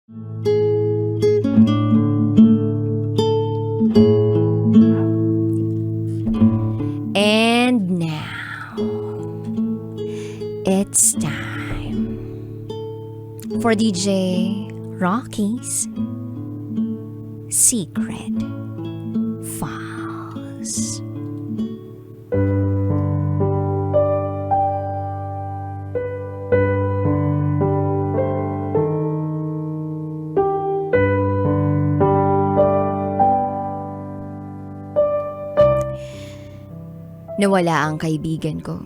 And now, it's time for DJ Rocky's Secret Files. Nawala ang kaibigan ko.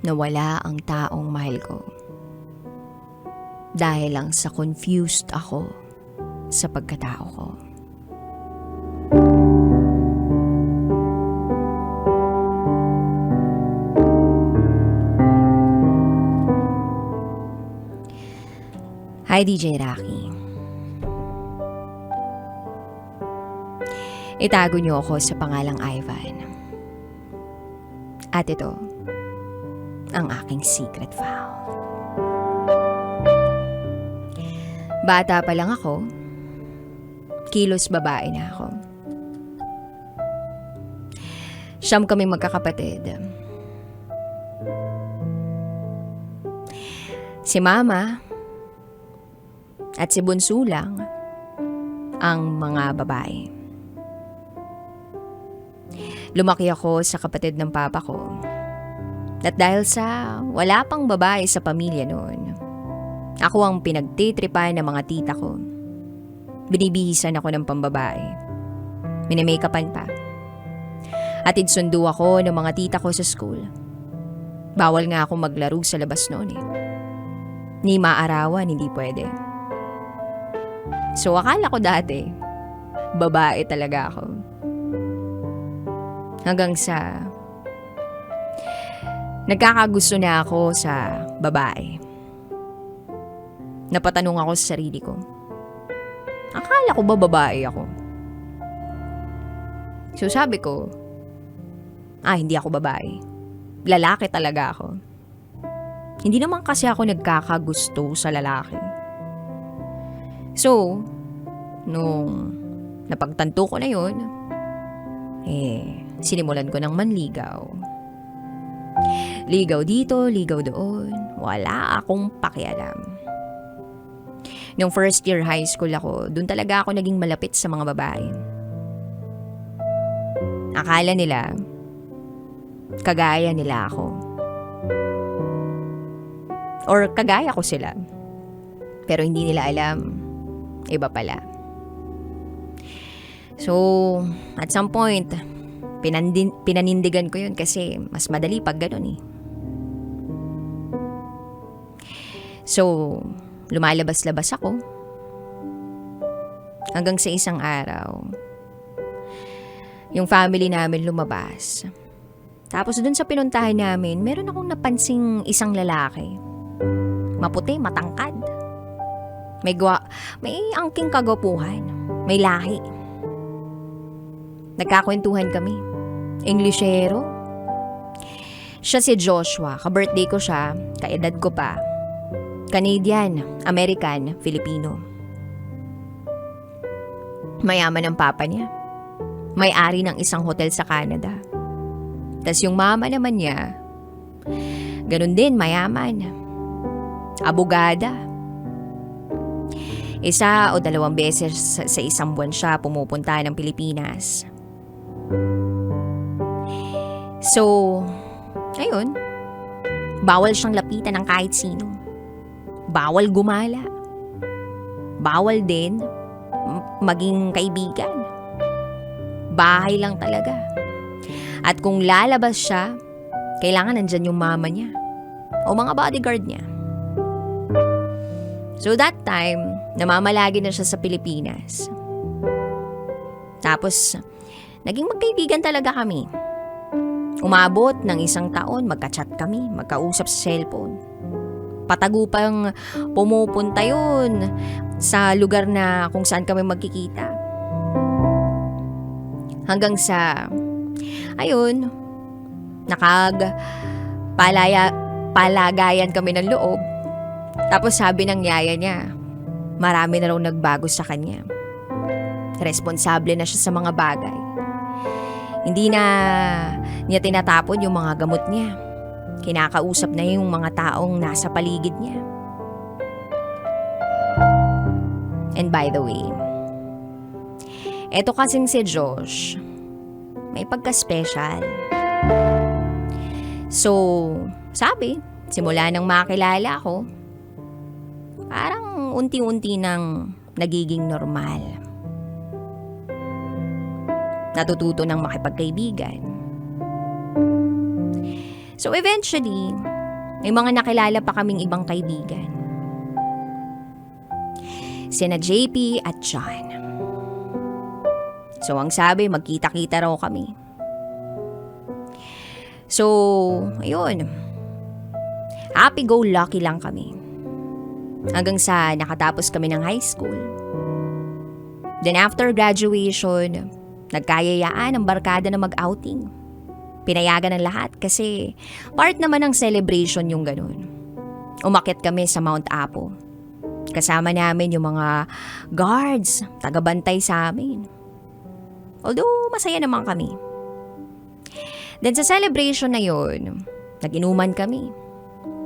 Nawala ang taong mahal ko. Dahil lang sa confused ako sa pagkatao ko. Hi DJ Rocky. Itago niyo ako sa pangalang Ivan. At ito, ang aking secret file. Bata pa lang ako, kilos babae na ako. Siyam kaming magkakapatid. Si Mama at si Bunso lang ang mga babae. Lumaki ako sa kapatid ng papa ko. At dahil sa wala pang babae sa pamilya noon, ako ang pinagtitripan ng mga tita ko. Binibihisan ako ng pambabae. Minimakeupan pa. At idsundo ako ng mga tita ko sa school. Bawal nga ako maglaro sa labas noon eh. Ni maarawan, hindi pwede. So akala ko dati, babae talaga ako. Hanggang sa nagkakagusto na ako sa babae. Napatanong ako sa sarili ko. Akala ko ba babae ako? So sabi ko, hindi ako babae. Lalaki talaga ako. Hindi naman kasi ako nagkakagusto sa lalaki. So, nung napagtanto ko na yun, sinimulan ko ng manligaw. Ligaw dito, ligaw doon. Wala akong pakialam. Nung first year high school ako, dun talaga ako naging malapit sa mga babae. Akala nila, kagaya nila ako. Or kagaya ko sila. Pero hindi nila alam, iba pala. So, at some point, pinanindigan ko yun kasi mas madali pag ganun eh. So, lumalabas-labas ako. Hanggang sa isang araw, yung family namin lumabas. Tapos dun sa pinuntahan namin, meron akong napansing isang lalaki. Maputi, matangkad. May angking kagwapuhan. May lahi. Nagkakwentuhan kami. Englishero. Siya si Joshua. Ka-birthday ko siya. Kaedad ko pa. Canadian, American, Filipino. Mayaman ang papa niya. May-ari ng isang hotel sa Canada. Tas yung mama naman niya, ganun din, mayaman. Abogada. 1 o 2 beses sa isang buwan siya pumupunta ng Pilipinas. So, ayun, bawal siyang lapitan ng kahit sino. Bawal gumala. Bawal din maging kaibigan. Bahay lang talaga. At kung lalabas siya, kailangan nandyan yung mama niya o mga bodyguard niya. So that time, namamalagi na siya sa Pilipinas. Tapos, naging magkaibigan talaga kami. Umabot ng 1 taon, magka-chat kami, magkausap sa cellphone. Patago pang pumupunta yun sa lugar na kung saan kami magkikita. Hanggang sa, ayun, palagayan kami ng loob Tapos sabi ng yaya niya, marami na raw nagbago sa kanya. Responsable na siya sa mga bagay. Hindi na niya tinatapon yung mga gamot niya. Kinakausap na yung mga taong nasa paligid niya. And by the way, eto kasing si Josh, may pagka-special. So, sabi, simula nang makilala ko, parang unti-unti nang nagiging normal. Natututo ng makipagkaibigan. So eventually, may mga nakilala pa kaming ibang kaibigan. Sina JP at John. So ang sabi, magkita-kita raw kami. So, ayun. Happy-go-lucky lang kami. Hanggang sa nakatapos kami ng high school. Then after graduation, nagkayayaan ang barkada na mag-outing. Pinayagan ng lahat kasi part naman ng celebration yung ganun. Umakyat kami sa Mount Apo. Kasama namin yung mga guards, tagabantay sa amin. Although masaya naman kami. Then sa celebration na yun, nag-inuman kami.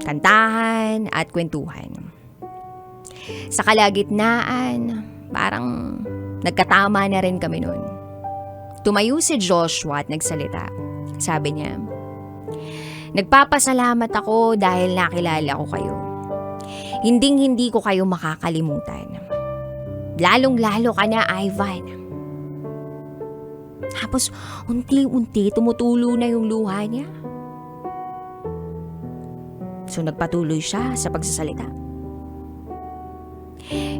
Kantahan at kwentuhan. Sa kalagitnaan, parang nagkatama na rin kami nun. Tumayo si Joshua at nagsalita. Sabi niya, nagpapasalamat ako dahil nakilala ko kayo. Hinding-hindi ko kayo makakalimutan. Lalong-lalo ka na, Ivan. Tapos, unti-unti tumutulo na yung luha niya. So, nagpatuloy siya sa pagsasalita.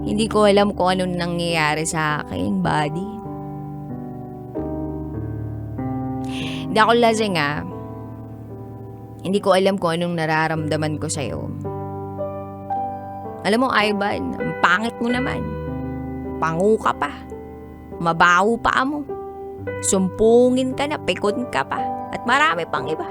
Hindi ko alam kung anong nangyayari sa akin, buddy. Hindi ako lasing Hindi ko alam kung anong nararamdaman ko sa'yo. Alam mo, Ivan, ang pangit mo naman. Pangu ka pa. Mabaho pa mo. Sumpungin ka na, pikon ka pa. At marami pang iba.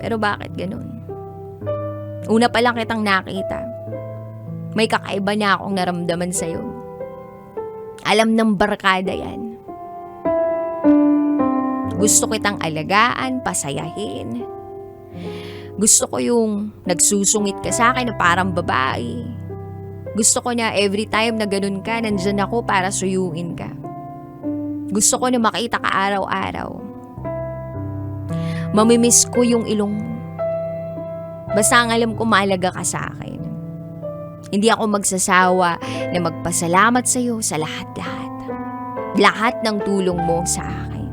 Pero bakit ganun? Una pa lang kitang nakita. May kakaiba na akong naramdaman sa'yo. Alam ng barkada yan. Gusto kitang alagaan, pasayahin. Gusto ko yung nagsusungit ka sa akin na parang babae. Gusto ko na every time na ganun ka, nandyan ako para suyuin ka. Gusto ko na makita ka araw-araw. Mamimiss ko yung ilong mo. Basta ang alam ko, mahalaga ka sa akin. Hindi ako magsasawa na magpasalamat sa iyo sa lahat-lahat. Lahat ng tulong mo sa akin.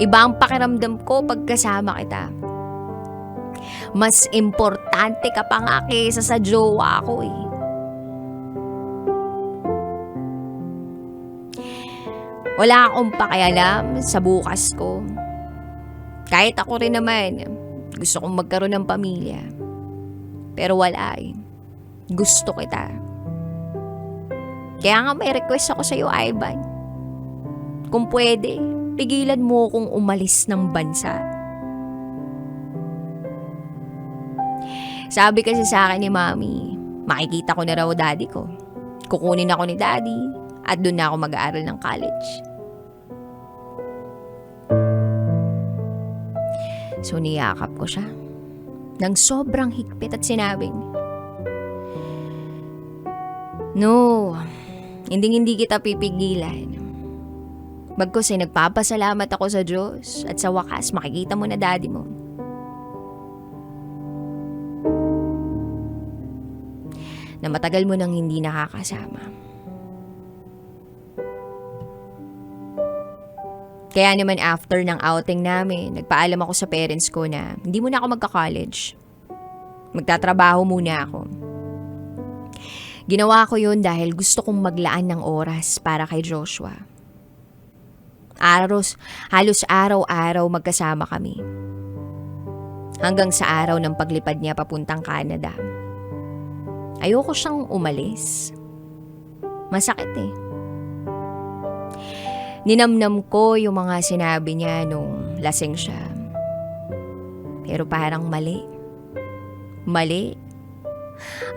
Iba ang pakiramdam ko pagkasama kita. Mas importante ka pa nga kaysa sa jowa ko eh. Wala akong pakialam sa bukas ko. Kahit ako rin naman, gusto kong magkaroon ng pamilya. Pero wala eh. Gusto kita. Kaya nga may request ako sa iyo, Ivan. Kung pwede, pigilan mo akong umalis ng bansa. Sabi kasi sa akin ni Mami, makikita ko na raw daddy ko. Kukunin ako ni daddy at doon na ako mag-aaral ng college. So niyakap ko siya ng sobrang higpit at sinabing, no, hindi kita pipigilan. Bagkus ay nagpapasalamat ako sa Diyos at sa wakas makikita mo na daddy mo. Na matagal mo nang hindi nakakasama. Kaya naman after ng outing namin, nagpaalam ako sa parents ko na hindi muna ako magka-college. Magtatrabaho muna ako. Ginawa ko yun dahil gusto kong maglaan ng oras para kay Joshua. Halos araw-araw magkasama kami. Hanggang sa araw ng paglipad niya papuntang Canada. Ayoko siyang umalis. Masakit eh. Ninamnam ko yung mga sinabi niya nung lasing siya. Pero parang mali. Mali.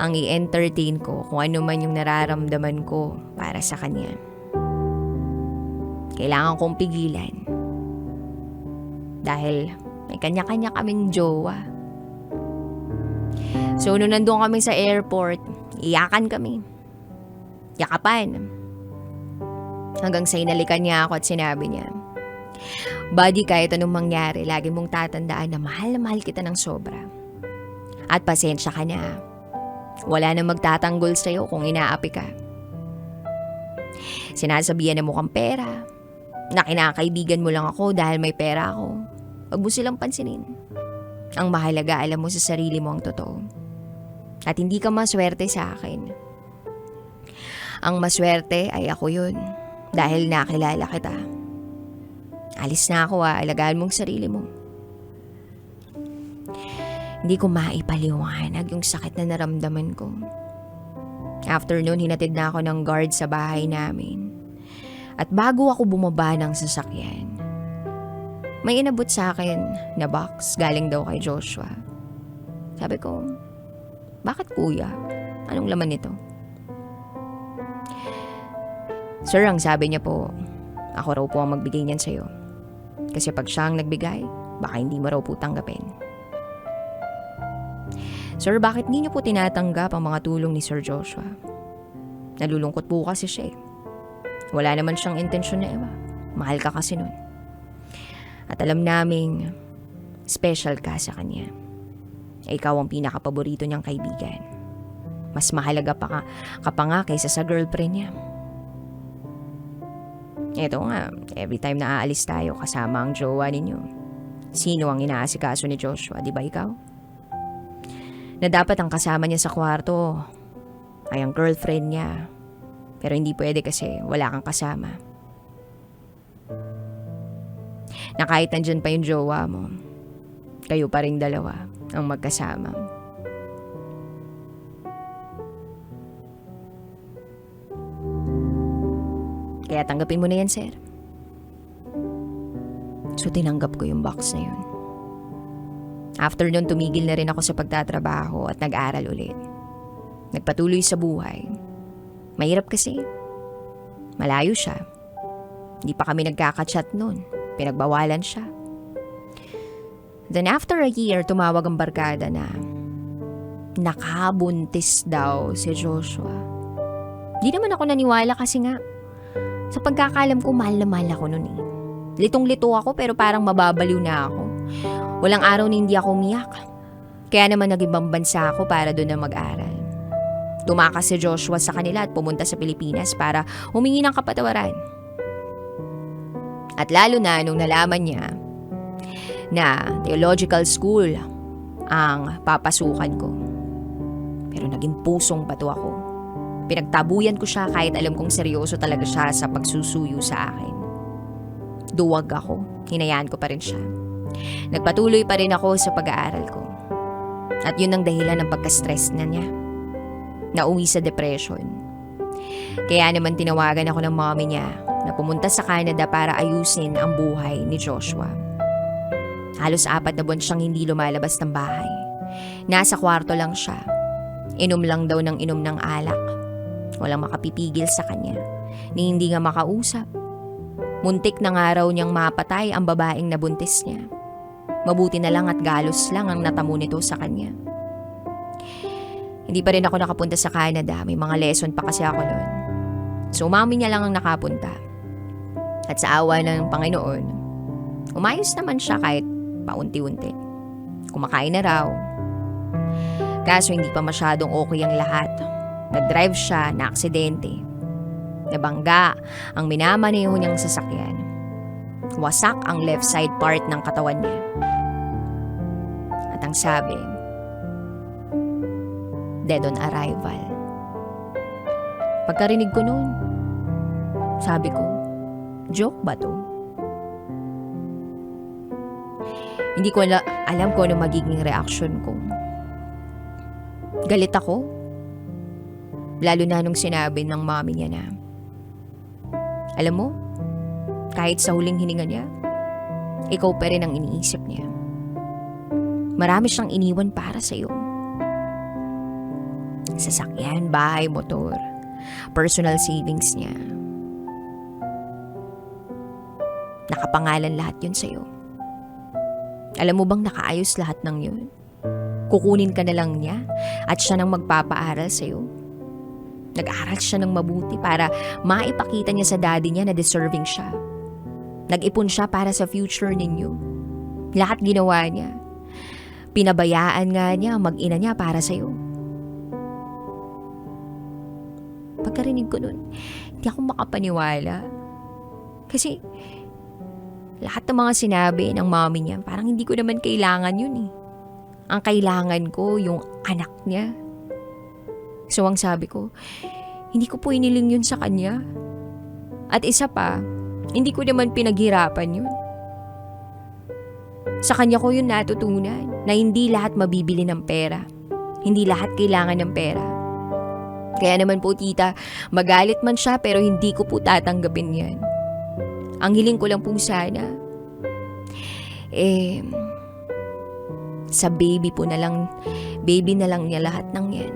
Ang i-entertain ko kung ano man yung nararamdaman ko para sa kanya. Kailangan kong pigilan. Dahil may kanya-kanya kaming jowa. So nung nandun kami sa airport, iyakan kami. Yakapan. Hanggang sa inalikan niya ako at sinabi niya, "Buddy, kahit anong mangyari, lagi mong tatandaan na mahal kita ng sobra. At pasensya ka na. Wala nang magtatanggol sa'yo kung inaapi ka. Sinasabihan na mukhang pera, na kinakaibigan mo lang ako dahil may pera ako. Huwag mo silang pansinin. Ang mahalaga, alam mo sa sarili mo ang totoo. At hindi ka maswerte sa akin. Ang maswerte ay ako yun, dahil nakilala kita. Alis na ako alagaan mong sarili mo." Hindi ko maipaliwanag yung sakit na naramdaman ko. After noon, hinatid na ako ng guard sa bahay namin. At bago ako bumaba ng sasakyan, may inabot sa akin na box galing daw kay Joshua. Sabi ko, "Bakit kuya? Anong laman nito?" "Sir," ang sabi niya po, "ako raw po ang magbigay niyan sa'yo. Kasi pag siya ang nagbigay, baka hindi mo raw po tanggapin." "Sir, bakit hindi niyo po tinatanggap ang mga tulong ni Sir Joshua? Nalulungkot po kasi siya eh. Wala naman siyang intensyon na iba. Mahal ka kasi nun. At alam naming special ka sa kanya. Ikaw ang pinakapaborito niyang kaibigan. Mas mahalaga ka pa nga kaysa sa girlfriend niya. Eto nga, every time na aalis tayo kasama ang jowa ninyo, sino ang inaasikaso ni Joshua, di ba ikaw? Na dapat ang kasama niya sa kwarto ay ang girlfriend niya. Pero hindi pwede kasi wala kang kasama. Na kahit nandyan pa yung jowa mo, kayo pa ring dalawa ang magkasama." "Kaya tanggapin mo na yan, sir." So tinanggap ko yung box na yun. After nun, tumigil na rin ako sa pagtatrabaho at nag-aral ulit. Nagpatuloy sa buhay. Mahirap kasi. Malayo siya. Hindi pa kami nagkaka-chat nun. Pinagbawalan siya. Then after a year, tumawag ang barkada na nakabuntis daw si Joshua. Di naman ako naniwala kasi nga, sa pagkakalam ko, mahal na mahal ako nun eh. Litong-lito ako pero parang mababaliw na ako. Walang araw na hindi ako umiyak. Kaya naman nag-ibang bansa ako para doon na mag-aral. Tumakas si Joshua sa kanila at pumunta sa Pilipinas para humingi ng kapatawaran. At lalo na nung nalaman niya na theological school ang papasukan ko. Pero naging pusong bato ako. Pinagtabuyan ko siya kahit alam kong seryoso talaga siya sa pagsusuyo sa akin. Duwag ako, hinayaan ko pa rin siya. Nagpatuloy pa rin ako sa pag-aaral ko. At yun ang dahilan ng pagka-stress na niya. Nauwi sa depression. Kaya naman tinawagan ako ng mommy niya na pumunta sa Canada para ayusin ang buhay ni Joshua. Halos 4 na buwan siyang hindi lumalabas ng bahay. Nasa kwarto lang siya. Inom lang daw ng inom ng alak. Walang makapipigil sa kanya, ni hindi nga makausap. Muntik na nga raw niyang mapatay ang babaeng nabuntis niya. Mabuti na lang at galos lang ang natamo nito sa kanya. Hindi pa rin ako nakapunta sa Canada. May mga lesson pa kasi ako noon. So mami niya lang ang nakapunta. At sa awa ng Panginoon, umayos naman siya kahit paunti-unti. Kumakain na raw. Kaso hindi pa masyadong okay ang lahat. Nag-drive siya na aksidente. Nabangga ang minamaneho niyang sasakyan. Wasak ang left side part ng katawan niya. At ang sabi, dead on arrival. Pagkarinig ko noon, sabi ko, joke ba to? Hindi ko alam kung ano magiging reaction ko. Galit ako. Lalo na nung sinabi ng mommy niya na, alam mo, Kahit sa huling hininga niya, ikaw pa rin ang iniisip niya. Marami siyang iniwan para sa'yo. Sasakyan, bahay, motor, personal savings niya. Nakapangalan lahat yun sa'yo. Alam mo bang nakaayos lahat ng yun? Kukunin ka na lang niya at siya nang magpapaaral sa'yo. Nag-aral siya ng mabuti para maipakita niya sa daddy niya na deserving siya. Nag-ipon siya para sa future ninyo. Lahat ginawa niya. Pinabayaan nga niya ang mag-ina niya para sa'yo. Pagkarinig ko nun, hindi ako makapaniwala. Kasi lahat ng mga sinabi ng mommy niya, parang hindi ko naman kailangan yun eh. Ang kailangan ko, yung anak niya. So ang sabi ko, hindi ko po iniling yun sa kanya. At isa pa, hindi ko naman pinaghirapan yun. Sa kanya ko yun natutunan na hindi lahat mabibili ng pera. Hindi lahat kailangan ng pera. Kaya naman po tita, magalit man siya pero hindi ko po tatanggapin yan. Ang hiling ko lang po sana, sa baby na lang niya lahat ng yan.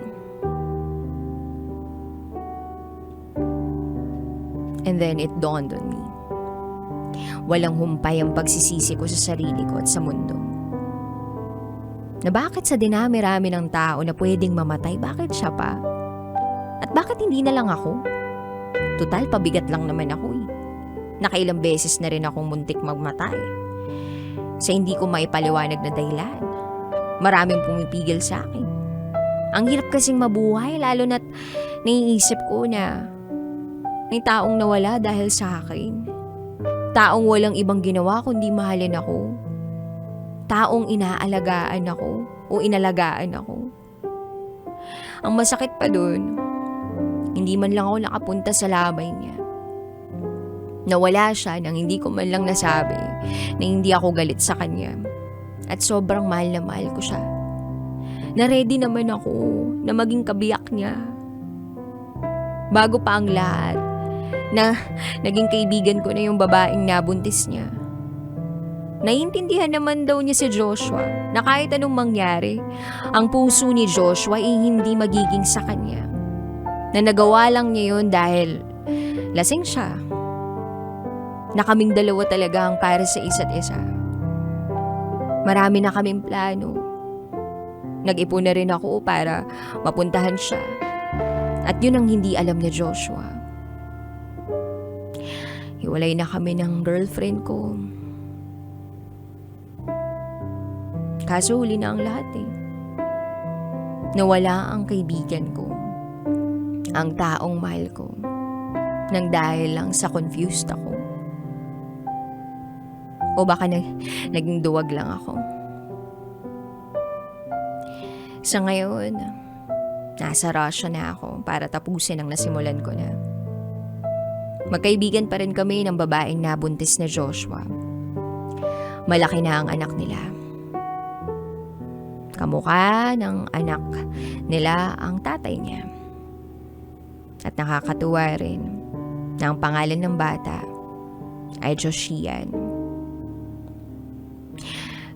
And then it dawned on me. Walang humpay ang pagsisisi ko sa sarili ko at sa mundo. Na bakit sa dinami-rami ng tao na pwedeng mamatay, bakit siya pa? At bakit hindi na lang ako? Tutal, pabigat lang naman ako eh. Nakailang beses na rin akong muntik magmatay. Sa hindi ko maipaliwanag na dahilan. Maraming pumipigil sa akin. Ang hirap kasing mabuhay, lalo na't naiisip ko na may taong nawala dahil sa akin. Taong walang ibang ginawa kundi mahalin ako. Taong inaalagaan ako o inalagaan ako. Ang masakit pa dun, hindi man lang ako nakapunta sa lamay niya. Nawala siya nang hindi ko man lang nasabi na hindi ako galit sa kanya. At sobrang mahal na mahal ko siya. Na-ready naman ako na maging kabiyak niya. Bago pa ang lahat, na naging kaibigan ko na yung babaeng nabuntis niya. Naiintindihan naman daw niya si Joshua na kahit anong mangyari, ang puso ni Joshua ay hindi magiging sa kanya. Na nagawa lang niya yun dahil lasing siya. Na kaming dalawa talaga ang para sa isa't isa. Marami na kaming plano. Nag-ipon na rin ako para mapuntahan siya. At yun ang hindi alam ni Joshua. Hiwalay na kami ng girlfriend ko. Kaso huli na ang lahat eh. Nawala ang kaibigan ko. Ang taong mahal ko. Nang dahil lang sa confused ako. O baka naging duwag lang ako. Sa ngayon, nasa Russia na ako para tapusin ang nasimulan ko na. Magkaibigan pa rin kami ng babaeng nabuntis na Joshua. Malaki na ang anak nila. Kamukha ng anak nila ang tatay niya. At nakakatuwa rin na ang pangalan ng bata ay Joshian.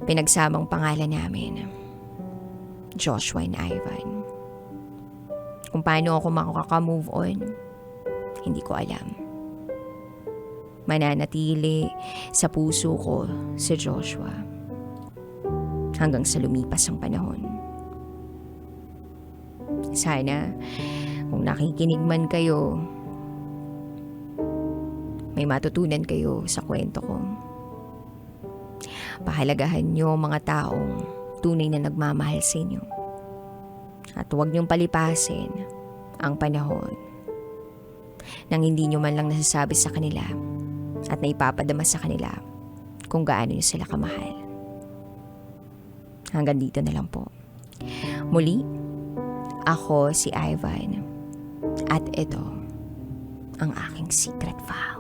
Pinagsamang pangalan namin, Joshua and Ivan. Kung paano ako makaka-move on, hindi ko alam. Mananatili sa puso ko si Joshua hanggang sa lumipas ang panahon. Sana kung nakikinig man kayo, may matutunan kayo sa kwento ko. Pahalagahan niyo mga taong tunay na nagmamahal sa inyo. At huwag niyong palipasin ang panahon nang hindi niyo man lang nasasabi sa kanila at naipapadama sa kanila kung gaano niyo sila kamahal. Hanggang dito na lang po. Muli, ako si Ivan at ito ang aking secret vow.